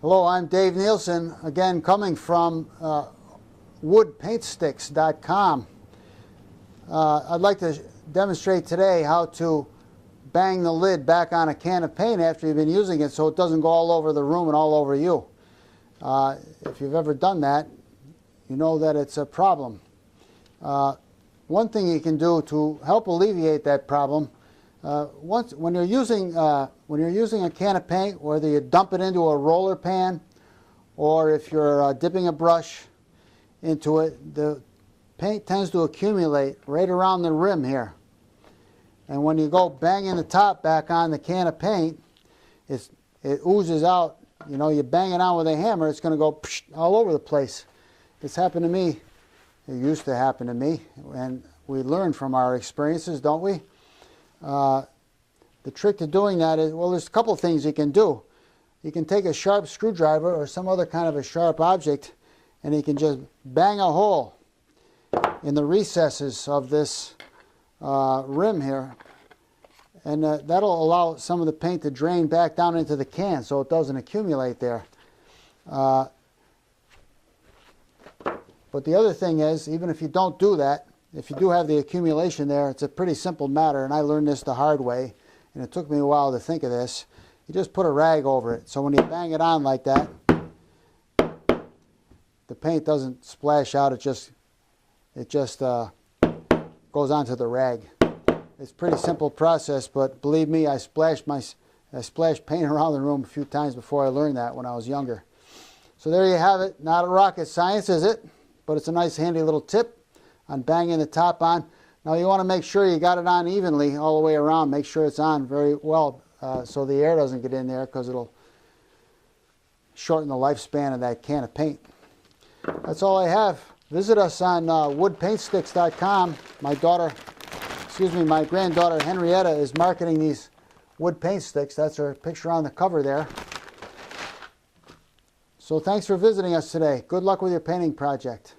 Hello, I'm Dave Nielsen, again coming from woodpaintsticks.com. I'd like to demonstrate today how to bang the lid back on a can of paint after you've been using it so it doesn't go all over the room and all over you. If you've ever done that, you know that it's a problem. One thing you can do to help alleviate that problem, when you're using a can of paint, whether you dump it into a roller pan or if you're dipping a brush into it, the paint tends to accumulate right around the rim here. And when you go banging the top back on the can of paint, it oozes out. You know, you bang it on with a hammer, it's going to go all over the place. It's happened to me. It used to happen to me, and we learn from our experiences, don't we? The trick to doing that is, well, there's a couple things you can do. You can take a sharp screwdriver or some other kind of a sharp object, and you can just bang a hole in the recesses of this rim here, and that'll allow some of the paint to drain back down into the can so it doesn't accumulate there. But the other thing is, even if you don't do that, if you do have the accumulation there, it's a pretty simple matter, and I learned this the hard way, and it took me a while to think of this. You just put a rag over it, so when you bang it on like that, the paint doesn't splash out, it just goes onto the rag. It's a pretty simple process, but believe me, I splashed paint around the room a few times before I learned that when I was younger. So there you have it. Not a rocket science, is it? But it's a nice handy little tip on banging the top on. Now you want to make sure you got it on evenly all the way around. Make sure it's on very well so the air doesn't get in there, because it'll shorten the lifespan of that can of paint. That's all I have. Visit us on woodpaintsticks.com. My granddaughter Henrietta is marketing these wood paint sticks. That's her picture on the cover there. So thanks for visiting us today. Good luck with your painting project.